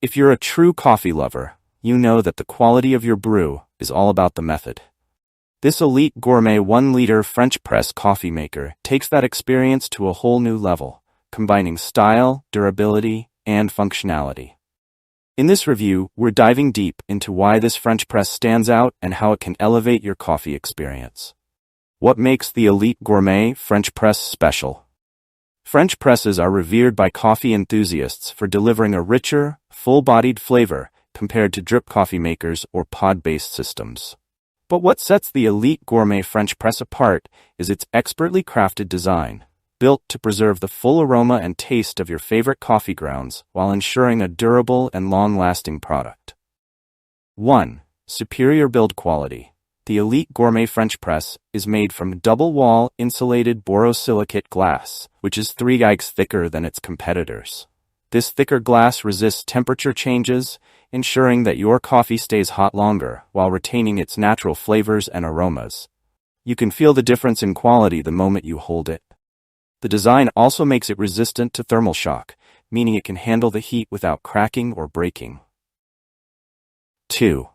If you're a true coffee lover, you know that the quality of your brew is all about the method. This Elite Gourmet 1-liter French press coffee maker takes that experience to a whole new level, combining style, durability, and functionality. In this review, we're diving deep into why this French press stands out and how it can elevate your coffee experience. What makes the Elite Gourmet French Press special? French presses are revered by coffee enthusiasts for delivering a richer, full-bodied flavor compared to drip coffee makers or pod-based systems. But what sets the Elite Gourmet French Press apart is its expertly crafted design, built to preserve the full aroma and taste of your favorite coffee grounds while ensuring a durable and long-lasting product. 1. Superior build quality. The Elite Gourmet French Press is made from double-wall insulated borosilicate glass, which is 3x thicker than its competitors. This thicker glass resists temperature changes, ensuring that your coffee stays hot longer while retaining its natural flavors and aromas. You can feel the difference in quality the moment you hold it. The design also makes it resistant to thermal shock, meaning it can handle the heat without cracking or breaking. 2.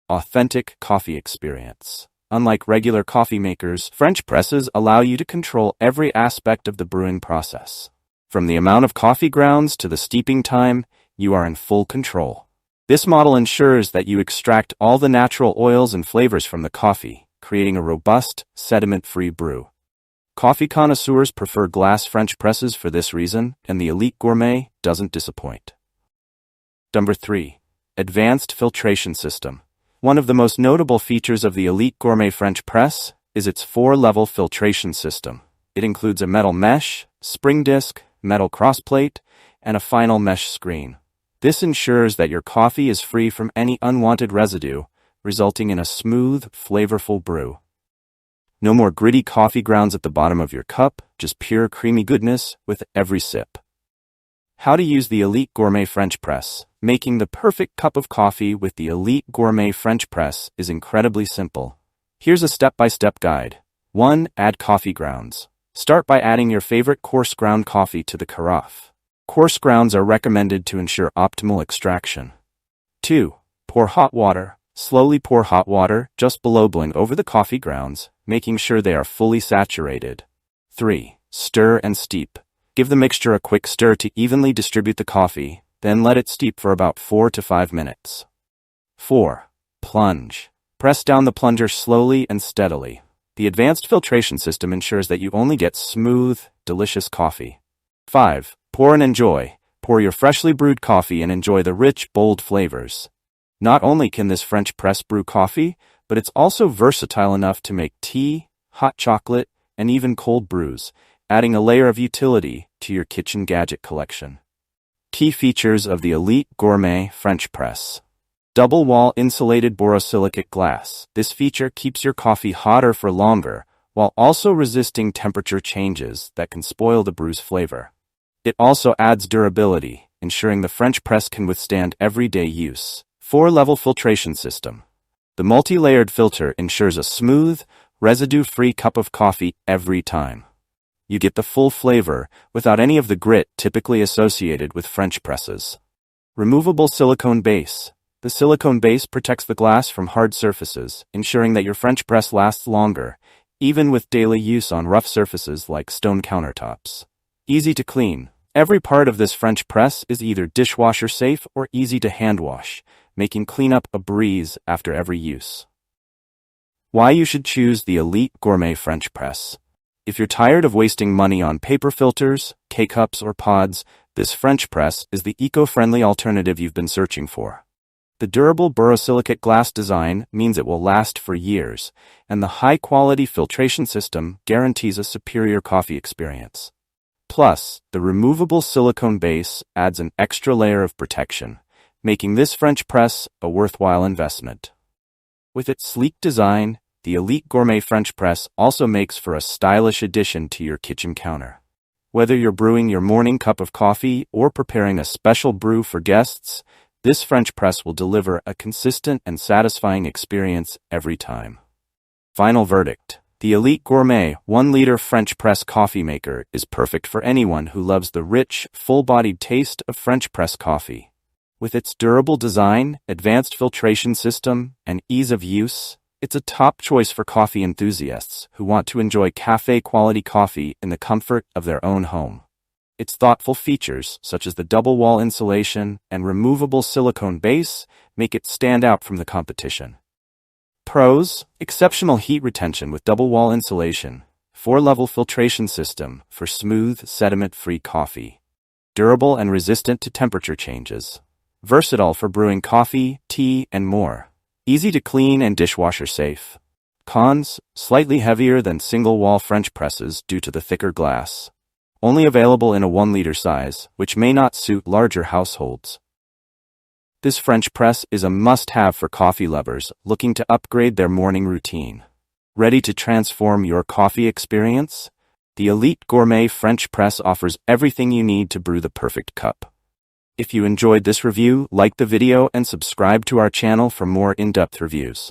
Authentic coffee experience. Unlike regular coffee makers, French presses allow you to control every aspect of the brewing process. From the amount of coffee grounds to the steeping time, you are in full control. This model ensures that you extract all the natural oils and flavors from the coffee, creating a robust, sediment-free brew. Coffee connoisseurs prefer glass French presses for this reason, and the Elite Gourmet doesn't disappoint. Number 3. Advanced filtration system. One of the most notable features of the Elite Gourmet French Press is its 4-level filtration system. It includes a metal mesh, spring disc, metal crossplate, and a final mesh screen. This ensures that your coffee is free from any unwanted residue, resulting in a smooth, flavorful brew. No more gritty coffee grounds at the bottom of your cup, just pure creamy goodness with every sip. How to use the Elite Gourmet French Press. Making the perfect cup of coffee with the Elite Gourmet French Press is incredibly simple. Here's a step-by-step guide. 1. Add coffee grounds. Start by adding your favorite coarse-ground coffee to the carafe. Coarse grounds are recommended to ensure optimal extraction. 2. Pour hot water. Slowly pour hot water just below boiling over the coffee grounds, making sure they are fully saturated. 3. Stir and steep. Give the mixture a quick stir to evenly distribute the coffee, then let it steep for about 4 to 5 minutes. 4. Plunge. Press down the plunger slowly and steadily. The advanced filtration system ensures that you only get smooth, delicious coffee. 5. Pour and enjoy. Pour your freshly brewed coffee and enjoy the rich, bold flavors. Not only can this French press brew coffee, but it's also versatile enough to make tea, hot chocolate, and even cold brews, adding a layer of utility to your kitchen gadget collection. Key features of the Elite Gourmet French Press. Double-wall insulated borosilicate glass. This feature keeps your coffee hotter for longer, while also resisting temperature changes that can spoil the brew's flavor. It also adds durability, ensuring the French press can withstand everyday use. 4-level filtration system. The multi-layered filter ensures a smooth, residue-free cup of coffee every time. You get the full flavor without any of the grit typically associated with French presses. Removable silicone base. The silicone base protects the glass from hard surfaces, ensuring that your French press lasts longer, even with daily use on rough surfaces like stone countertops. Easy to clean. Every part of this French press is either dishwasher safe or easy to hand wash, making cleanup a breeze after every use. Why you should choose the Elite Gourmet French Press. If you're tired of wasting money on paper filters, K-cups, or pods, this French press is the eco-friendly alternative you've been searching for. The durable borosilicate glass design means it will last for years, and the high-quality filtration system guarantees a superior coffee experience. Plus, the removable silicone base adds an extra layer of protection, making this French press a worthwhile investment. With its sleek design, the Elite Gourmet French Press also makes for a stylish addition to your kitchen counter. Whether you're brewing your morning cup of coffee or preparing a special brew for guests, this French press will deliver a consistent and satisfying experience every time. Final verdict. The Elite Gourmet 1-liter French press coffee maker is perfect for anyone who loves the rich, full-bodied taste of French press coffee. With its durable design, advanced filtration system, and ease of use, it's a top choice for coffee enthusiasts who want to enjoy cafe-quality coffee in the comfort of their own home. Its thoughtful features, such as the double-wall insulation and removable silicone base, make it stand out from the competition. Pros: exceptional heat retention with double-wall insulation, 4-level filtration system for smooth, sediment-free coffee, durable and resistant to temperature changes, versatile for brewing coffee, tea, and more, easy to clean and dishwasher safe. Cons: slightly heavier than single-wall French presses due to the thicker glass. Only available in a 1-liter size, which may not suit larger households. This French press is a must-have for coffee lovers looking to upgrade their morning routine. Ready to transform your coffee experience? The Elite Gourmet French Press offers everything you need to brew the perfect cup. If you enjoyed this review, like the video and subscribe to our channel for more in-depth reviews.